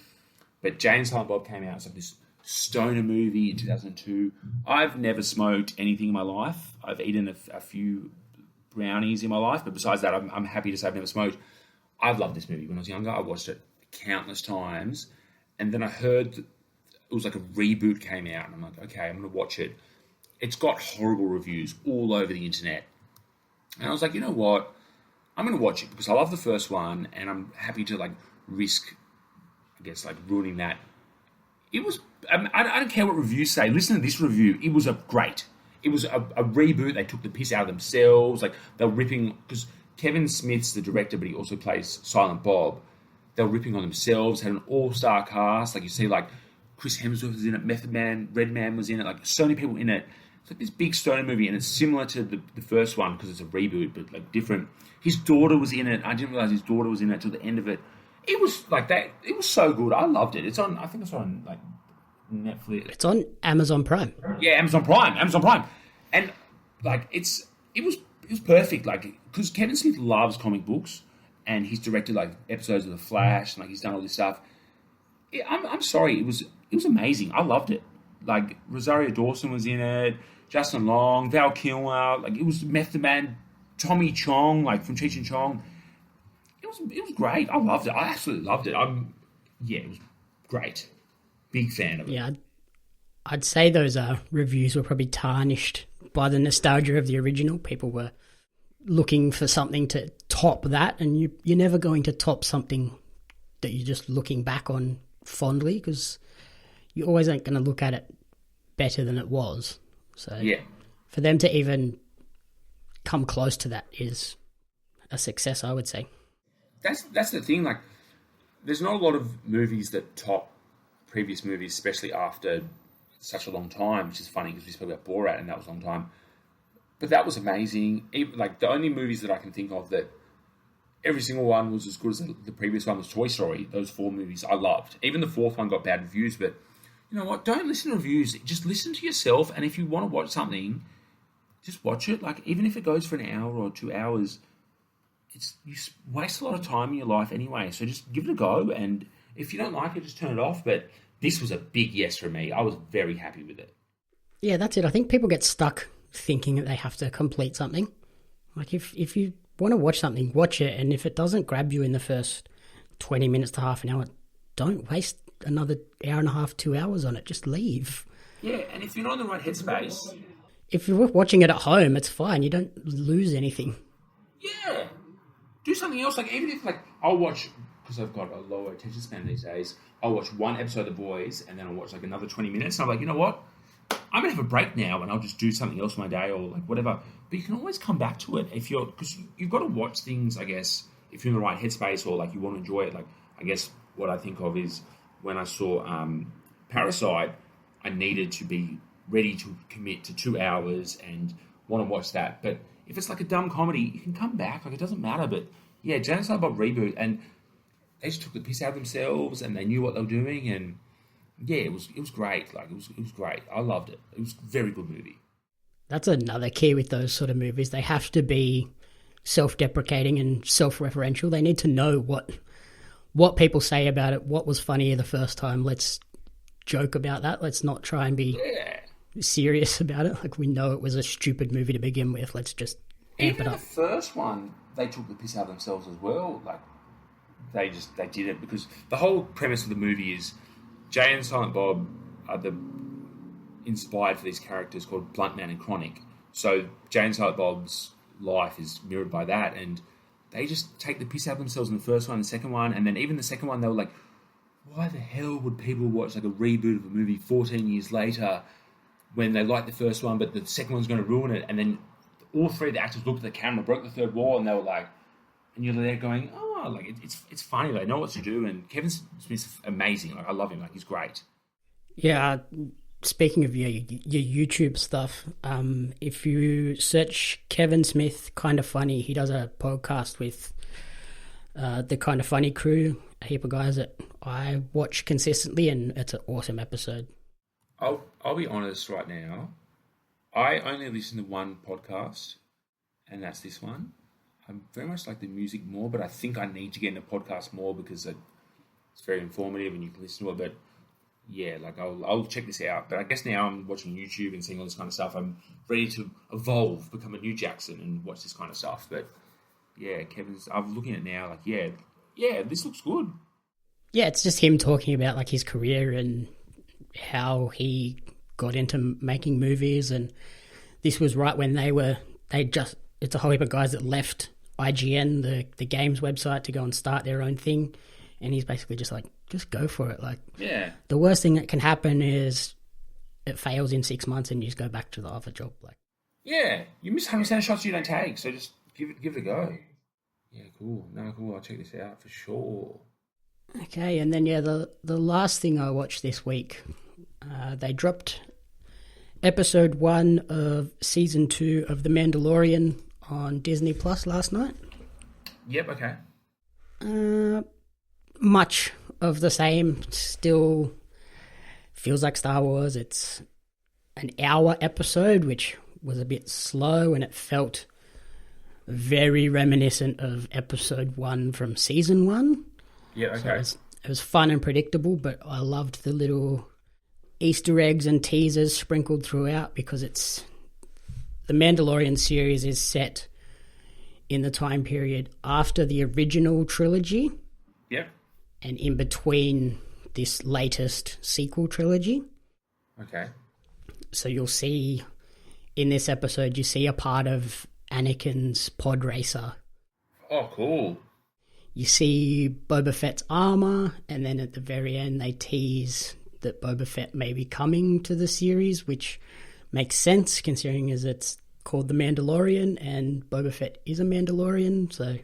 Speaker 2: But Jay and Silent Bob came out as like this stoner movie in 2002. I've never smoked anything in my life. I've eaten a few brownies in my life, but besides that, I'm happy to say I've never smoked. I've loved this movie. When I was younger, I watched it countless times. And then I heard that it was like a reboot came out, and I'm like, okay, I'm going to watch it. It's got horrible reviews all over the internet. And I was like, you know what? I'm going to watch it because I love the first one, and I'm happy to like risk, I guess, like ruining that. It was. I don't care what reviews say. Listen to this review. It was great. It was a reboot. They took the piss out of themselves. Like they were ripping because Kevin Smith's the director, but he also plays Silent Bob. They were ripping on themselves. Had an all-star cast. Like you see, like Chris Hemsworth was in it. Method Man, Redman was in it. Like so many people in it. It's like this big stoner movie, and it's similar to the first one because it's a reboot, but like different. His daughter was in it. I didn't realize his daughter was in it till the end of it. It was like that. It was so good. I loved it. It's on. I think it's on like Netflix.
Speaker 1: It's on Amazon Prime.
Speaker 2: Yeah, Amazon Prime, and like it was perfect. Like because Kevin Smith loves comic books, and he's directed like episodes of The Flash, and like he's done all this stuff. I'm sorry, it was amazing. I loved it. Like Rosario Dawson was in it, Justin Long, Val Kilmer. Like it was Method Man, Tommy Chong, like from Cheech and Chong. It was great. I loved it. I absolutely loved it. It was great. Big fan of it.
Speaker 1: Yeah, I'd say those reviews were probably tarnished by the nostalgia of the original. People were looking for something to top that, and you're never going to top something that you're just looking back on fondly because you always ain't going to look at it better than it was. So
Speaker 2: yeah,
Speaker 1: for them to even come close to that is a success, I would say.
Speaker 2: That's the thing. Like, there's not a lot of movies that top previous movies, especially after such a long time, which is funny because we spoke about Borat and that was a long time. But that was amazing. Even, like, the only movies that I can think of that every single one was as good as the previous one was Toy Story. Those 4 movies I loved. Even the 4th one got bad reviews, but you know what? Don't listen to reviews. Just listen to yourself, and if you want to watch something, just watch it. Like, even if it goes for an hour or 2 hours, you waste a lot of time in your life anyway. So just give it a go, and if you don't like it, just turn it off. But this was a big yes for me. I was very happy with it.
Speaker 1: Yeah, that's it. I think people get stuck thinking that they have to complete something. Like if you want to watch something, watch it, and if it doesn't grab you in the first 20 minutes to half an hour, don't waste another hour and a half, 2 hours on it. Just leave.
Speaker 2: Yeah, and if you're not in the right headspace...
Speaker 1: If you're watching it at home, it's fine. You don't lose anything.
Speaker 2: Yeah. Do something else. Like, even if, like, I'll watch... Because I've got a lower attention span these days, I'll watch one episode of The Boys, and then I'll watch, like, another 20 minutes, and I'm like, you know what? I'm going to have a break now, and I'll just do something else in my day, or, like, whatever. But you can always come back to it if you're... Because you've got to watch things, I guess, if you're in the right headspace, or, like, you want to enjoy it. Like, I guess what I think of is when I saw Parasite, I needed to be ready to commit to 2 hours and want to watch that. But if it's like a dumb comedy, you can come back. Like, it doesn't matter. But yeah, James Silent Bob reboot, and they just took the piss out of themselves, and they knew what they were doing, and yeah, it was great. Like, it was great. I loved it. It was a very good movie.
Speaker 1: That's another key with those sort of movies. They have to be self-deprecating and self-referential. They need to know what people say about it, what was funnier the first time. Let's joke about that. Let's not try and be serious about it. Like, we know it was a stupid movie to begin with. Let's just amp it up.
Speaker 2: Even the first one, they took the piss out of themselves as well. Like, they did it because the whole premise of the movie is Jay and Silent Bob are inspired for these characters called Bluntman and Chronic. So Jay and Silent Bob's life is mirrored by that, and they just take the piss out of themselves in the first one and the second one, and then even the second one they were like, why the hell would people watch like a reboot of a movie 14 years later when they like the first one, but the second one's going to ruin it? And then all 3 of the actors looked at the camera, broke the 3rd wall, and they were like, and you're there going, oh, like it's funny. They know what to do, and Kevin Smith's amazing. Like, I love him. Like, he's great.
Speaker 1: Yeah. Speaking of your YouTube stuff, if you search Kevin Smith Kind of Funny, he does a podcast with the Kind of Funny crew, a heap of guys that I watch consistently, and it's an awesome episode.
Speaker 2: I'll be honest right now. I only listen to one podcast, and that's this one. I very much like the music more, but I think I need to get into podcasts more because it's very informative and you can listen to it. But yeah, like I'll check this out. But I guess now I'm watching YouTube and seeing all this kind of stuff. I'm ready to evolve, become a new Jackson and watch this kind of stuff. But yeah, I'm looking at it now like, yeah, this looks good.
Speaker 1: Yeah, it's just him talking about like his career and how he got into making movies. And this was right when it's a whole heap of guys that left IGN, the games website, to go and start their own thing. And he's basically just like, just go for it. Like,
Speaker 2: Yeah.
Speaker 1: the worst thing that can happen is it fails in 6 months and you just go back to the other job. Like,
Speaker 2: Yeah. You miss 100% of shots you don't take, so just give it a go. Yeah, cool. No, cool. I'll check this out for sure.
Speaker 1: okay, and then the last thing I watched this week, they dropped episode 1 of season 2 of The Mandalorian on Disney Plus last night.
Speaker 2: Yep, okay.
Speaker 1: Much of the same. Still feels like Star Wars. It's an hour episode, which was a bit slow, and it felt very reminiscent of episode 1 from season 1.
Speaker 2: Yeah, okay.
Speaker 1: So it was fun and predictable, but I loved the little Easter eggs and teasers sprinkled throughout, because it's the Mandalorian series is set in the time period after the original trilogy.
Speaker 2: Yep.
Speaker 1: And in between this latest sequel trilogy.
Speaker 2: Okay.
Speaker 1: So you'll see in this episode, you see a part of Anakin's pod racer.
Speaker 2: Oh, cool.
Speaker 1: You see Boba Fett's armor, and then at the very end they tease that Boba Fett may be coming to the series, which makes sense considering as it's called The Mandalorian and Boba Fett is a Mandalorian. So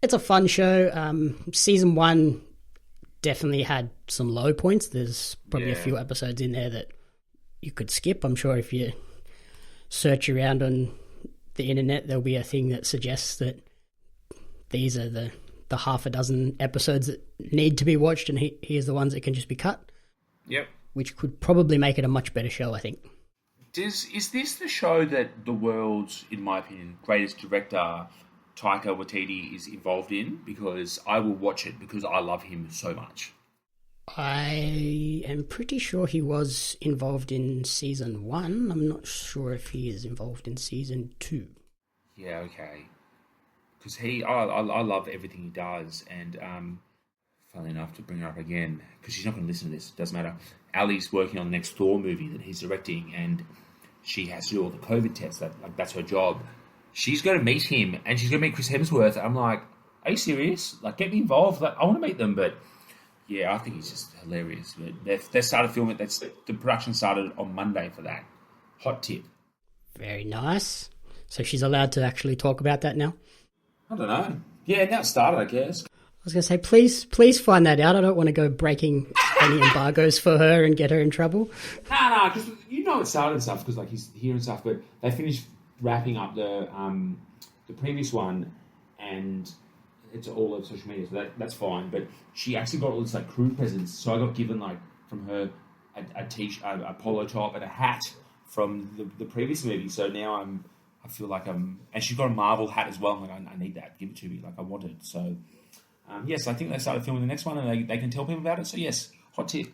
Speaker 1: it's a fun show. Season 1 definitely had some low points. There's probably a few episodes in there that you could skip. I'm sure if you search around on the internet, there'll be a thing that suggests that these are the half a dozen episodes that need to be watched, and here's the ones that can just be cut.
Speaker 2: Yep.
Speaker 1: Which could probably make it a much better show, I think.
Speaker 2: Is this the show that the world's, in my opinion, greatest director, Taika Waititi, is involved in? Because I will watch it because I love him so much.
Speaker 1: I am pretty sure he was involved in season 1. I'm not sure if he is involved in season 2.
Speaker 2: Yeah, okay. Because I love everything he does, and funnily enough, to bring her up again, because she's not going to listen to this, it doesn't matter. Ali's working on the next Thor movie that he's directing, and she has to do all the COVID tests. That's her job. She's going to meet him, and she's going to meet Chris Hemsworth. I'm like, are you serious? Like, get me involved. Like, I want to meet them, but yeah, I think he's just hilarious. But they started filming it. The production started on Monday for that. Hot tip.
Speaker 1: Very nice. So she's allowed to actually talk about that now?
Speaker 2: I don't know. Yeah, now it started, I guess.
Speaker 1: I was going to say, please find that out. I don't want to go breaking any embargoes for her and get her in trouble.
Speaker 2: Nah, because you know it started and stuff, because like he's here and stuff, but they finished wrapping up the previous one, and it's all over social media, so that's fine. But she actually got all this like crew presents, so I got given like from her a polo top and a hat from the previous movie. So now I feel like and she's got a Marvel hat as well. I'm like, I need that. Give it to me. Like I want it. So yes, I think they started filming the next one, and they can tell people about it. So yes, hot tip.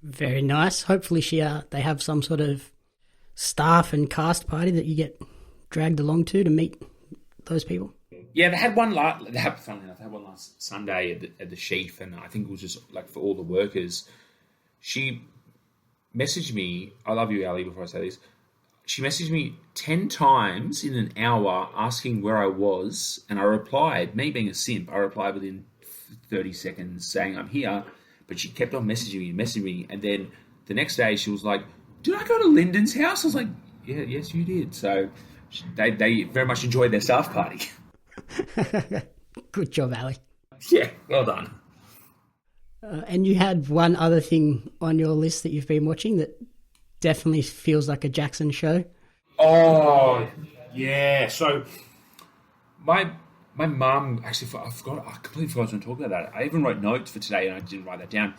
Speaker 1: Very nice. Hopefully they have some sort of staff and cast party that you get dragged along to meet those people.
Speaker 2: Yeah, they had one funnily enough, they had one last Sunday at the Sheaf, and I think it was just like for all the workers. She messaged me, I love you, Ali, before I say this. She messaged me 10 times in an hour asking where I was, and I replied, me being a simp, I replied within 30 seconds saying I'm here, but she kept on messaging me, and then the next day she was like, did I go to Lyndon's house? I was like, yeah, yes, you did. So they very much enjoyed their staff party.
Speaker 1: Good job, Ali.
Speaker 2: Yeah, well done.
Speaker 1: And you had one other thing on your list that you've been watching that definitely feels like a Jaxon show.
Speaker 2: Oh, yeah. So my mum, actually, I completely forgot to talk about that. I even wrote notes for today and I didn't write that down.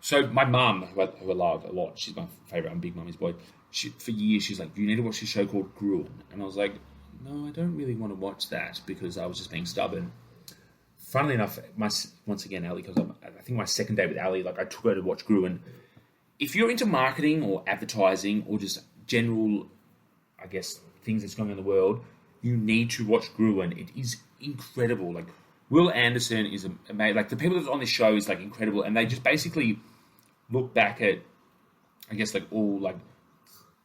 Speaker 2: So my mum, who I love a lot, she's my favourite, I'm Big Mummy's boy. For years, she's like, you need to watch this show called Gruen. And I was like, no, I don't really want to watch that, because I was just being stubborn. Funnily enough, once again, Ali, because I think my second day with Ali, like I took her to watch Gruen. If you're into marketing or advertising or just general, I guess, things that's going on in the world, you need to watch Gruen. It is incredible. Like, Will Anderson is amazing. Like, the people that's on this show is, like, incredible. And they just basically look back at, I guess, like, all, like,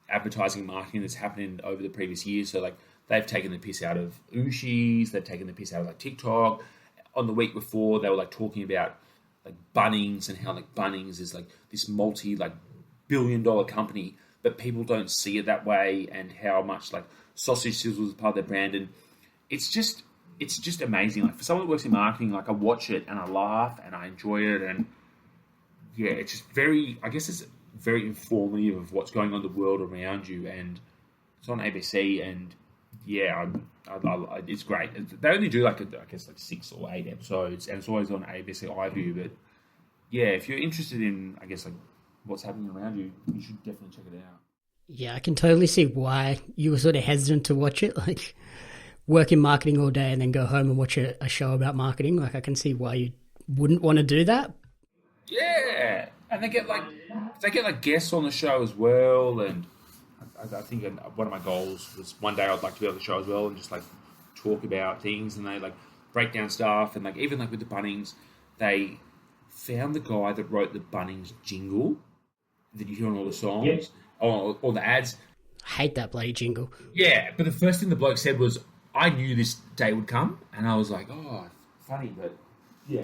Speaker 2: advertising and marketing that's happening over the previous years. So, like, they've taken the piss out of Ooshies, they've taken the piss out of like TikTok. On the week before, they were like talking about like Bunnings and how like Bunnings is like this multi-billion-dollar company, but people don't see it that way, and how much like sausage sizzle is part of their brand, and it's just amazing. Like for someone that works in marketing, like I watch it and I laugh and I enjoy it, and yeah, it's just it's very informative of what's going on in the world around you, and it's on ABC, and yeah, it's great. They only do like 6 or 8 episodes, and it's always on ABC iView. But yeah, if you're interested in what's happening around you, you should definitely check it out.
Speaker 1: Yeah, I can totally see why you were sort of hesitant to watch it. Like, work in marketing all day and then go home and watch a show about marketing. Like, I can see why you wouldn't want to do that.
Speaker 2: Yeah, and they get guests on the show as well, and I think one of my goals was one day I'd like to be on the show as well and just like talk about things, and they like break down stuff, and like even like with the Bunnings, they found the guy that wrote the Bunnings jingle that you hear on all the songs. Yeah. Or the ads.
Speaker 1: I hate that bloody jingle.
Speaker 2: Yeah, but the first thing the bloke said was, I knew this day would come, and I was like, oh, funny, but yeah,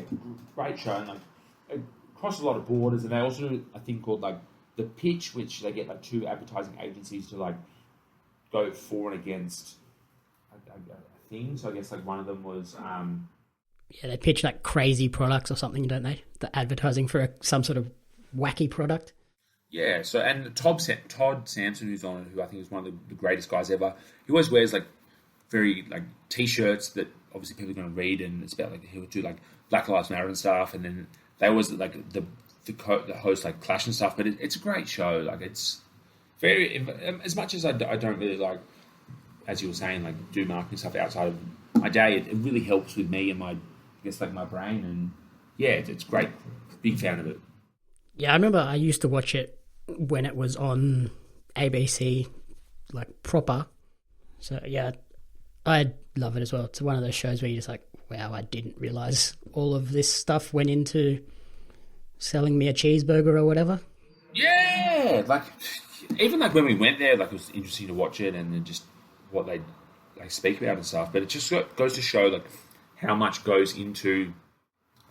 Speaker 2: great show, and like it crossed a lot of borders, and they also do a thing called like The Pitch, which they get like 2 advertising agencies to like go for and against a thing. So I guess like one of them was
Speaker 1: yeah, they pitch like crazy products or something, don't they? The advertising for some sort of wacky product.
Speaker 2: Yeah, so and Todd Sampson, who's on it, who I think is one of the greatest guys ever, he always wears like very like t-shirts that obviously people are going to read, and it's about like he'll do like Black Lives Matter and stuff, and then they always like the host like clash and stuff. But it's a great show. Like it's very, as much as I don't really like, as you were saying, like do marketing stuff outside of my day. It really helps with me and my brain, and yeah, it's great. Big fan of it.
Speaker 1: Yeah, I remember I used to watch it when it was on ABC, like proper. So yeah, I love it as well. It's one of those shows where you're just like, wow, I didn't realise all of this stuff went into selling me a cheeseburger or whatever.
Speaker 2: Yeah, like even like when we went there, like it was interesting to watch it, and then just what they speak about and stuff. But it just goes to show like how much goes into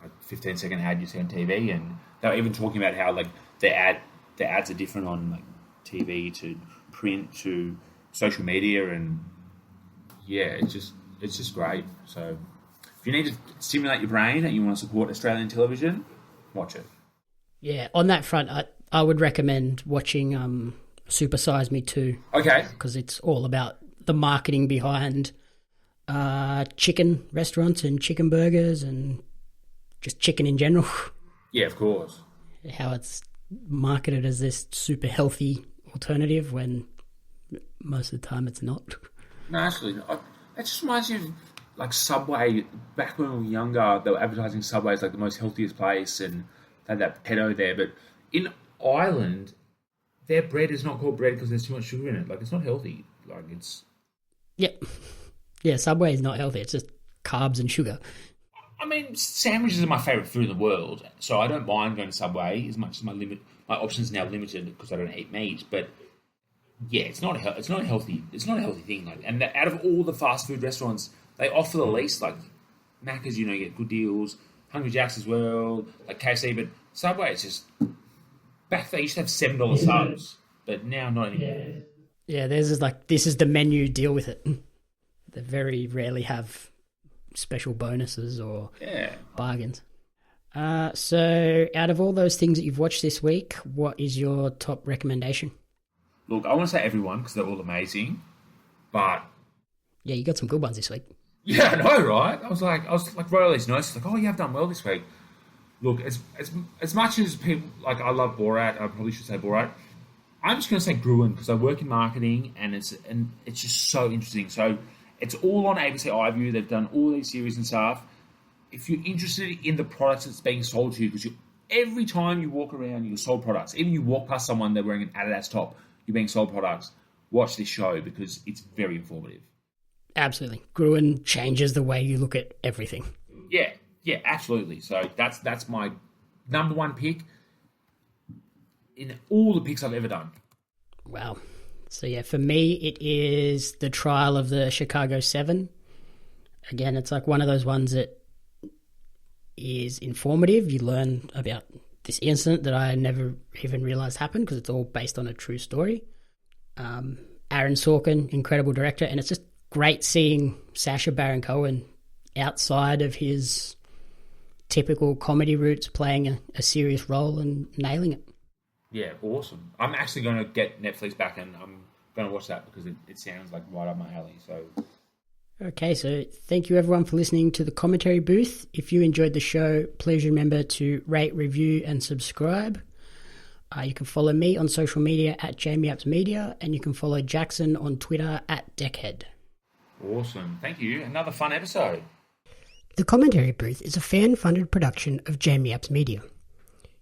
Speaker 2: a 15-second ad you see on TV, and they were even talking about how like the ads are different on like TV to print to social media, and yeah, it's just great. So if you need to stimulate your brain and you want to support Australian television, watch it.
Speaker 1: Yeah, on that front, I would recommend watching Super Size Me 2.
Speaker 2: Okay.
Speaker 1: Because it's all about the marketing behind chicken restaurants and chicken burgers and just chicken in general.
Speaker 2: Yeah, of course.
Speaker 1: How it's marketed as this super healthy alternative when most of the time it's not.
Speaker 2: No, actually, it just reminds you of like Subway. Back when we were younger, they were advertising Subway as like the most healthiest place, and they had that pedo there. But in Ireland, their bread is not called bread because there's too much sugar in it. Like, it's not healthy. Like, it's...
Speaker 1: Yep. Yeah, Subway is not healthy. It's just carbs and sugar.
Speaker 2: I mean, sandwiches are my favourite food in the world, so I don't mind going to Subway as much as my options are now limited because I don't eat meat. But yeah, it's not a healthy thing. Like, and out of all the fast food restaurants, they offer the least. Like Macca's, you get good deals. Hungry Jack's as well, like KFC. But Subway, it's just back then you used to have $7 subs, but now not anymore.
Speaker 1: Yeah, this is the menu. Deal with it. They very rarely have special bonuses or bargains. So out of all those things that you've watched this week, what is your top recommendation?
Speaker 2: Look, I want to say everyone because they're all amazing, but...
Speaker 1: Yeah, you got some good ones this week.
Speaker 2: Yeah, I know, right? I was like wrote all these notes, like, oh, you have done well this week. Look, as much as people, like, I love Borat, I probably should say Borat, I'm just going to say Gruen because I work in marketing and it's just so interesting. So it's all on ABC iView. They've done all these series and stuff. If you're interested in the products that's being sold to you, because every time you walk around, you're sold products. Even you walk past someone, they're wearing an Adidas top, you're being sold products. Watch this show because it's very informative.
Speaker 1: Absolutely. Gruen changes the way you look at everything.
Speaker 2: Yeah, absolutely. So that's my number one pick in all the picks I've ever done.
Speaker 1: Wow. So yeah, for me, it is the trial of the Chicago 7. Again, it's like one of those ones that is informative. You learn about this incident that I never even realized happened because it's all based on a true story. Aaron Sorkin, incredible director, and it's just great seeing Sacha Baron Cohen outside of his typical comedy roots playing a serious role and nailing it.
Speaker 2: Yeah, awesome. I'm actually going to get Netflix back and I'm going to watch that because it sounds like right up my alley. So,
Speaker 1: okay, so thank you everyone for listening to the commentary booth. If you enjoyed the show, please remember to rate, review, and subscribe. You can follow me on social media at JamieAppsMedia, and you can follow Jaxon on Twitter at Deckhead.
Speaker 2: Awesome. Thank you. Another fun episode.
Speaker 1: The Commentary Booth is a fan-funded production of Jamie Apps Media.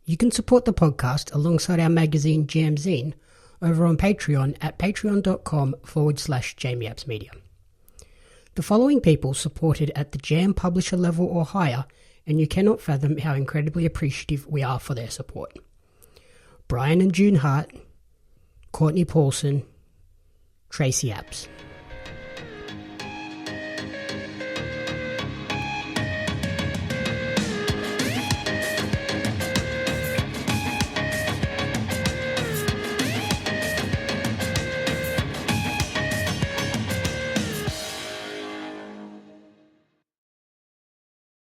Speaker 1: You can support the podcast alongside our magazine Jam Zine over on Patreon at patreon.com/Jamie Apps Media. The following people supported at the Jam publisher level or higher, and you cannot fathom how incredibly appreciative we are for their support. Brian and June Hart, Courtney Paulson, Tracy Apps.